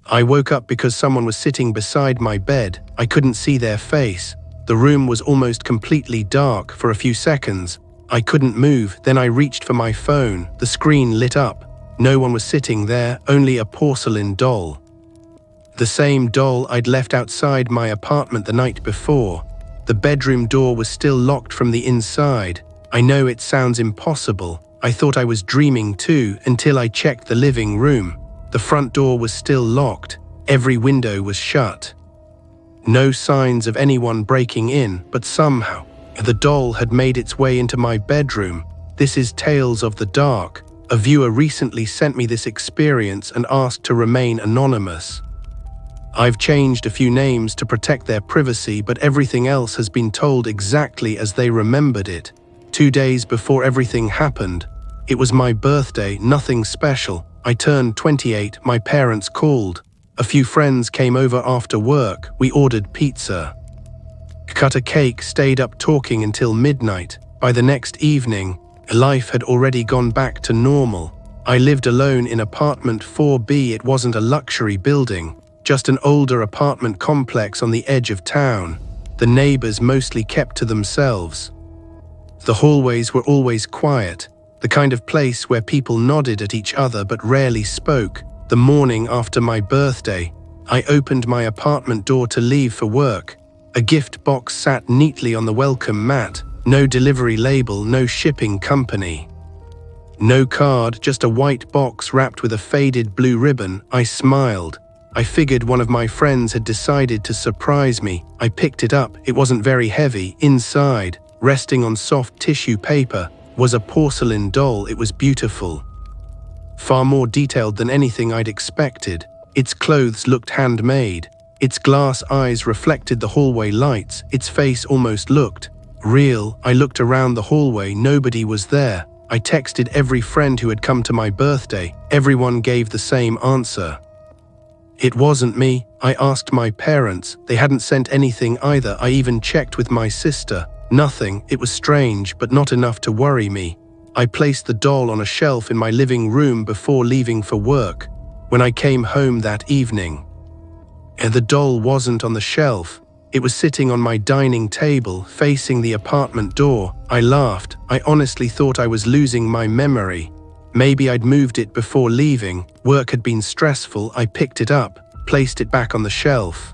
I woke up because someone was sitting beside my bed. I couldn't see their face. The room was almost completely dark for a few seconds. I couldn't move, then I reached for my phone. The screen lit up. No one was sitting there, only a porcelain doll. The same doll I'd left outside my apartment the night before. The bedroom door was still locked from the inside. I know it sounds impossible. I thought I was dreaming too until I checked the living room. The front door was still locked. Every window was shut. No signs of anyone breaking in, but somehow, the doll had made its way into my bedroom. This is Tales of the Dark. A viewer recently sent me this experience and asked to remain anonymous. I've changed a few names to protect their privacy, but everything else has been told exactly as they remembered it. 2 days before everything happened, it was my birthday, nothing special. I turned 28, my parents called. A few friends came over after work. We ordered pizza. Cut a cake, stayed up talking until midnight. By the next evening, life had already gone back to normal. I lived alone in apartment 4B. It wasn't a luxury building, just an older apartment complex on the edge of town. The neighbors mostly kept to themselves. The hallways were always quiet, the kind of place where people nodded at each other but rarely spoke. The morning after my birthday, I opened my apartment door to leave for work. A gift box sat neatly on the welcome mat. No delivery label, no shipping company. No card, just a white box wrapped with a faded blue ribbon. I smiled. I figured one of my friends had decided to surprise me. I picked it up. It wasn't very heavy. Inside, resting on soft tissue paper, was a porcelain doll. It was beautiful. Far more detailed than anything I'd expected. Its clothes looked handmade. Its glass eyes reflected the hallway lights. Its face almost looked real. I looked around the hallway. Nobody was there. I texted every friend who had come to my birthday. Everyone gave the same answer. It wasn't me. I asked my parents. They hadn't sent anything either. I even checked with my sister. Nothing. It was strange, but not enough to worry me. I placed the doll on a shelf in my living room before leaving for work. When I came home that evening, the doll wasn't on the shelf. It was sitting on my dining table, facing the apartment door. I laughed. I honestly thought I was losing my memory. Maybe I'd moved it before leaving. Work had been stressful. I picked it up, placed it back on the shelf.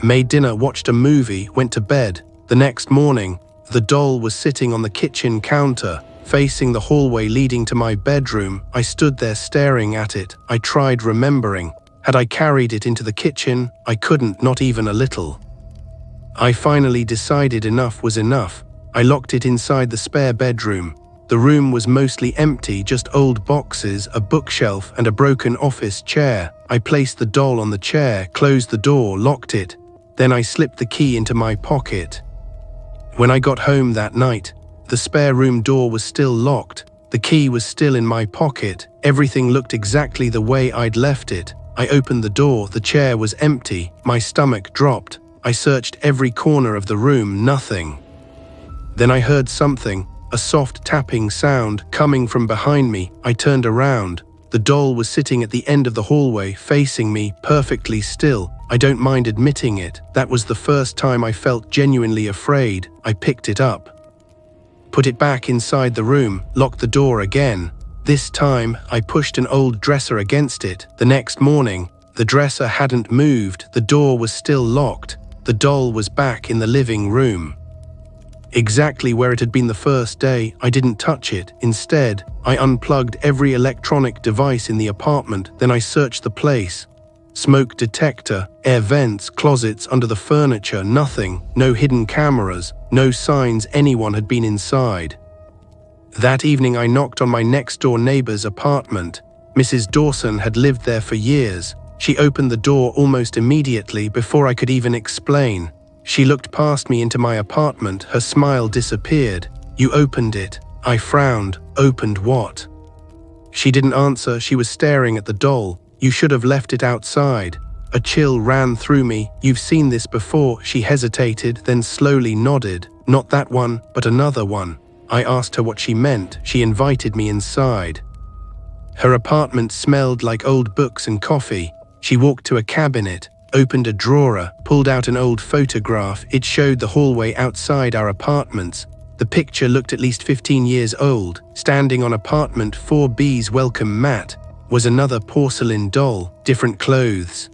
Made dinner, watched a movie, went to bed. The next morning, the doll was sitting on the kitchen counter, facing the hallway leading to my bedroom. I stood there staring at it. I tried remembering. Had I carried it into the kitchen? I couldn't, not even a little. I finally decided enough was enough. I locked it inside the spare bedroom. The room was mostly empty, just old boxes, a bookshelf, and a broken office chair. I placed the doll on the chair, closed the door, locked it. Then I slipped the key into my pocket. When I got home that night, the spare room door was still locked. The key was still in my pocket. Everything looked exactly the way I'd left it. I opened the door. The chair was empty. My stomach dropped. I searched every corner of the room. Nothing. Then I heard something, a soft tapping sound coming from behind me. I turned around. The doll was sitting at the end of the hallway, facing me, perfectly still. I don't mind admitting it. That was the first time I felt genuinely afraid. I picked it up, put it back inside the room, locked the door again. This time, I pushed an old dresser against it. The next morning, the dresser hadn't moved. The door was still locked. The doll was back in the living room, exactly where it had been the first day. I didn't touch it. Instead, I unplugged every electronic device in the apartment. Then I searched the place. Smoke detector, air vents, closets, under the furniture, nothing. No hidden cameras, no signs anyone had been inside. That evening I knocked on my next-door neighbor's apartment. Mrs. Dawson had lived there for years. She opened the door almost immediately before I could even explain. She looked past me into my apartment. Her smile disappeared. "You opened it." I frowned. "Opened what?" She didn't answer. She was staring at the doll. "You should have left it outside." A chill ran through me. "You've seen this before." She hesitated, then slowly nodded. "Not that one, but another one." I asked her what she meant. She invited me inside. Her apartment smelled like old books and coffee. She walked to a cabinet, opened a drawer, pulled out an old photograph. It showed the hallway outside our apartments. The picture looked at least 15 years old. Standing on apartment 4B's welcome mat was another porcelain doll, different clothes.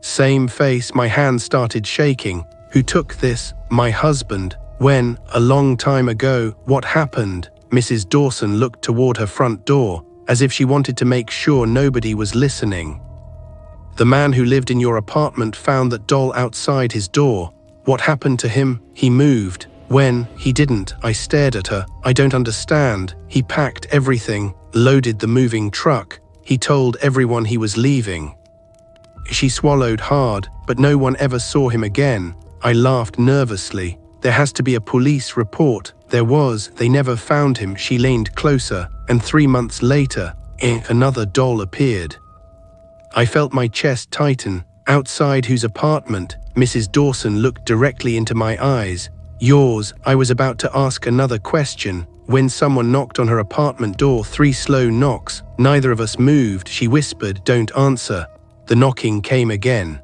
Same face. My hand started shaking. Who took this? My husband. When? A long time ago. What happened? Mrs. Dawson looked toward her front door, as if she wanted to make sure nobody was listening. The man who lived in your apartment found that doll outside his door. What happened to him? He moved. When? He didn't. I stared at her. I don't understand. He packed everything, loaded the moving truck. He told everyone he was leaving. She swallowed hard, but no one ever saw him again. I laughed nervously. There has to be a police report. There was. They never found him. She leaned closer, and 3 months later, another doll appeared. I felt my chest tighten. Outside whose apartment? Mrs. Dawson looked directly into my eyes. Yours. I was about to ask another question when someone knocked on her apartment door. 3 slow knocks. Neither of us moved. She whispered, "Don't answer." The knocking came again.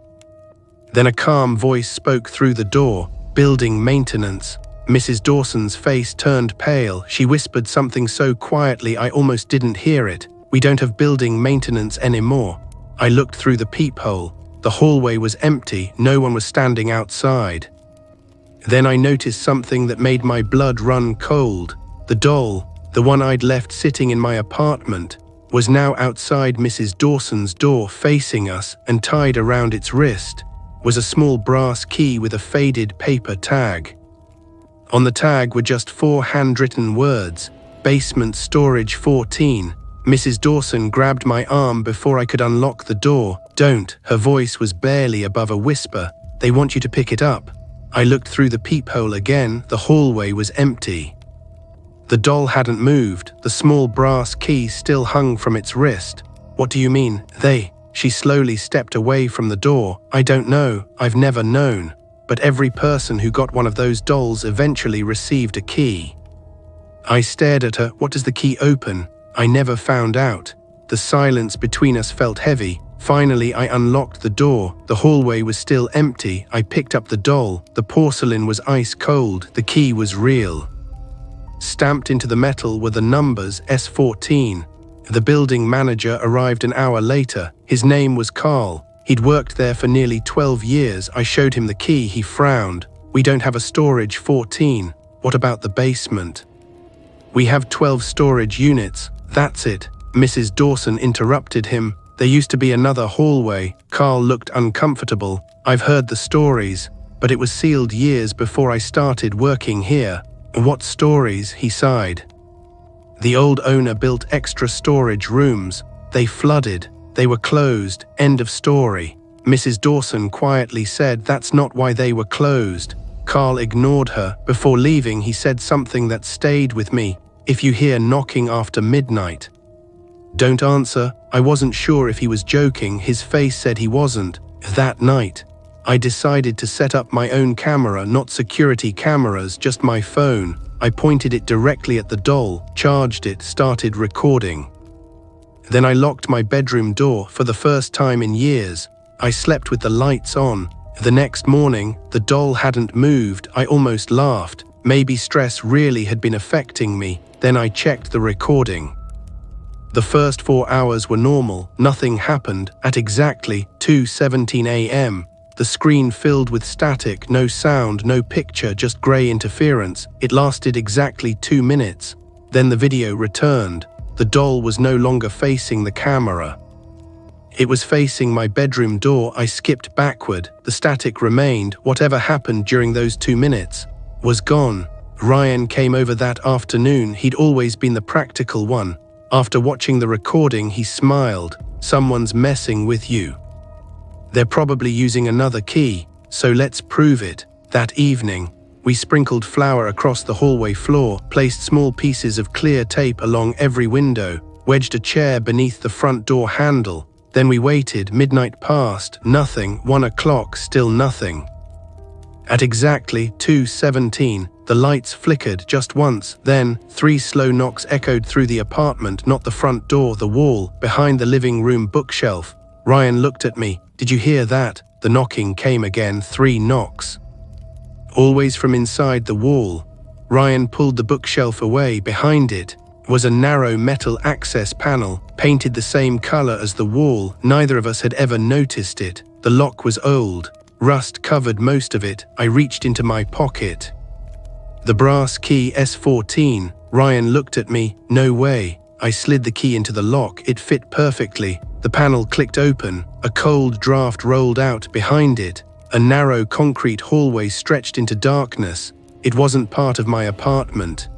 Then a calm voice spoke through the door. "Building maintenance." Mrs. Dawson's face turned pale. She whispered something so quietly I almost didn't hear it. "We don't have building maintenance anymore." I looked through the peephole. The hallway was empty. No one was standing outside. Then I noticed something that made my blood run cold. The doll, the one I'd left sitting in my apartment, was now outside Mrs. Dawson's door facing us, and tied around its wrist was a small brass key with a faded paper tag. On the tag were just 4 handwritten words: "Basement Storage 14. Mrs. Dawson grabbed my arm before I could unlock the door. "Don't." Her voice was barely above a whisper. "They want you to pick it up." I looked through the peephole again. The hallway was empty. The doll hadn't moved. The small brass key still hung from its wrist. "What do you mean, they?" She slowly stepped away from the door. "I don't know. I've never known. But every person who got one of those dolls eventually received a key." I stared at her. "What does the key open?" I never found out. The silence between us felt heavy. Finally, I unlocked the door. The hallway was still empty. I picked up the doll. The porcelain was ice cold. The key was real. Stamped into the metal were the numbers S14. The building manager arrived an hour later. His name was Carl. He'd worked there for nearly 12 years. I showed him the key. He frowned. "We don't have a storage 14. What about the basement?" "We have 12 storage units. That's it." Mrs. Dawson interrupted him. "There used to be another hallway." Carl looked uncomfortable. "I've heard the stories, but it was sealed years before I started working here." "What stories?" he sighed. "The old owner built extra storage rooms. They flooded. They were closed. End of story." Mrs. Dawson quietly said, "That's not why they were closed." Carl ignored her. Before leaving, he said something that stayed with me. "If you hear knocking after midnight, don't answer." I wasn't sure if he was joking. His face said he wasn't. That night, I decided to set up my own camera, not security cameras, just my phone. I pointed it directly at the doll, charged it, started recording. Then I locked my bedroom door for the first time in years. I slept with the lights on. The next morning, the doll hadn't moved. I almost laughed. Maybe stress really had been affecting me. Then I checked the recording. The first 4 hours were normal. Nothing happened. At exactly 2:17 a.m., the screen filled with static, no sound, no picture, just grey interference. It lasted exactly 2 minutes. Then the video returned. The doll was no longer facing the camera. It was facing my bedroom door. I skipped backward. The static remained. Whatever happened during those 2 minutes was gone. Ryan came over that afternoon. He'd always been the practical one. After watching the recording, he smiled. "Someone's messing with you. They're probably using another key, so let's prove it." That evening, we sprinkled flour across the hallway floor, placed small pieces of clear tape along every window, wedged a chair beneath the front door handle. Then we waited. Midnight passed. Nothing. 1 o'clock. Still nothing. At exactly 2:17, the lights flickered just once. Then 3 slow knocks echoed through the apartment, not the front door, the wall, behind the living room bookshelf. Ryan looked at me. Did you hear that? The knocking came again, 3 knocks. Always from inside the wall. Ryan pulled the bookshelf away. Behind it was a narrow metal access panel, painted the same color as the wall. Neither of us had ever noticed it. The lock was old. Rust covered most of it. I reached into my pocket. The brass key, S14. Ryan looked at me. No way. I slid the key into the lock. It fit perfectly. The panel clicked open. A cold draft rolled out behind it. A narrow concrete hallway stretched into darkness. It wasn't part of my apartment.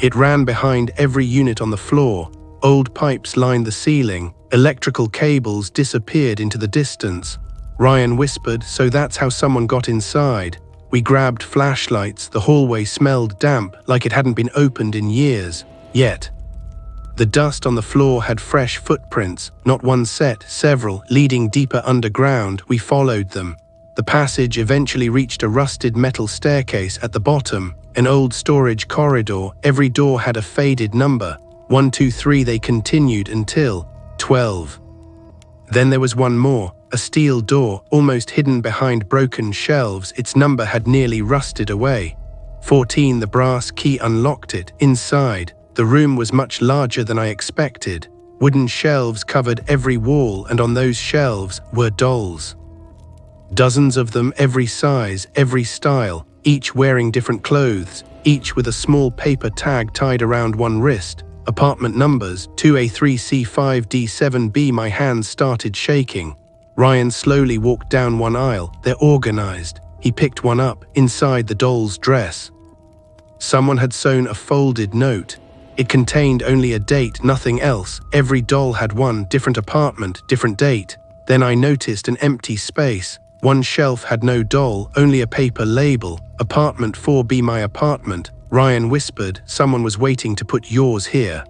It ran behind every unit on the floor. Old pipes lined the ceiling. Electrical cables disappeared into the distance. Ryan whispered, "So that's how someone got inside." We grabbed flashlights. The hallway smelled damp, like it hadn't been opened in years. Yet, the dust on the floor had fresh footprints, not one set, several, leading deeper underground. We followed them. The passage eventually reached a rusted metal staircase at the bottom, an old storage corridor. Every door had a faded number. 1, 2, 3. They continued until 12. Then there was one more, a steel door, almost hidden behind broken shelves. Its number had nearly rusted away. 14. The brass key unlocked it. Inside, the room was much larger than I expected. Wooden shelves covered every wall, and on those shelves were dolls. Dozens of them, every size, every style, each wearing different clothes, each with a small paper tag tied around one wrist. Apartment numbers, 2A3C5D7B. My hands started shaking. Ryan slowly walked down one aisle. They're organized. He picked one up, inside the doll's dress. Someone had sewn a folded note. It contained only a date, nothing else. Every doll had one, different apartment, different date. Then I noticed an empty space. One shelf had no doll, only a paper label. Apartment 4B, my apartment. Ryan whispered, "Someone was waiting to put yours here."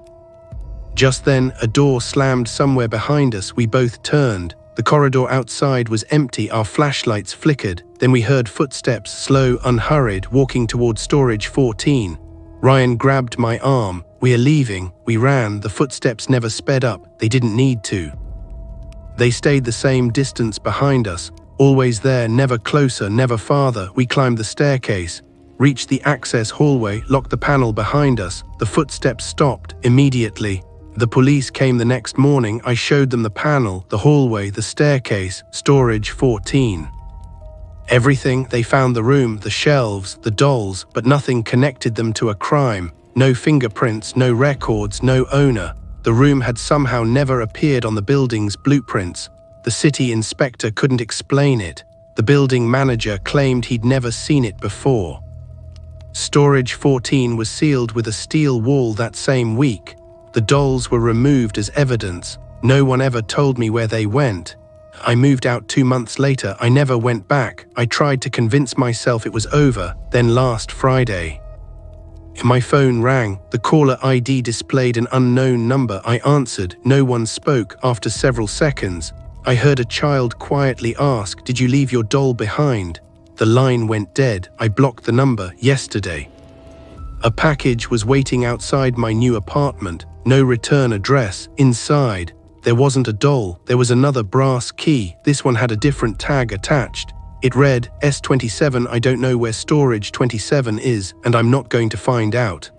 Just then, a door slammed somewhere behind us. We both turned. The corridor outside was empty. Our flashlights flickered. Then we heard footsteps, slow, unhurried, walking toward storage 14. Ryan grabbed my arm. "We are leaving." We ran. The footsteps never sped up. They didn't need to. They stayed the same distance behind us. Always there, never closer, never farther. We climbed the staircase, reached the access hallway, locked the panel behind us. The footsteps stopped immediately. The police came the next morning. I showed them the panel, the hallway, the staircase, storage 14. Everything. They found the room, the shelves, the dolls, but nothing connected them to a crime. No fingerprints, no records, no owner. The room had somehow never appeared on the building's blueprints. The city inspector couldn't explain it. The building manager claimed he'd never seen it before. Storage 14 was sealed with a steel wall that same week. The dolls were removed as evidence. No one ever told me where they went. I moved out 2 months later. I never went back. I tried to convince myself it was over. Then last Friday, my phone rang. The caller ID displayed an unknown number. I answered. No one spoke. After several seconds, I heard a child quietly ask, "Did you leave your doll behind?" The line went dead. I blocked the number yesterday. A package was waiting outside my new apartment. No return address. Inside, there wasn't a doll. There was another brass key. This one had a different tag attached. It read, S27. I don't know where storage 27 is, and I'm not going to find out.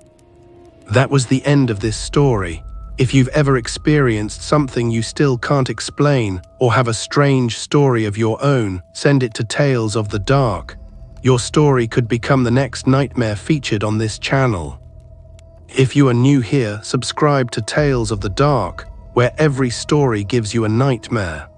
That was the end of this story. If you've ever experienced something you still can't explain, or have a strange story of your own, send it to Tales of the Dark. Your story could become the next nightmare featured on this channel. If you are new here, subscribe to Tales of the Dark, where every story gives you a nightmare.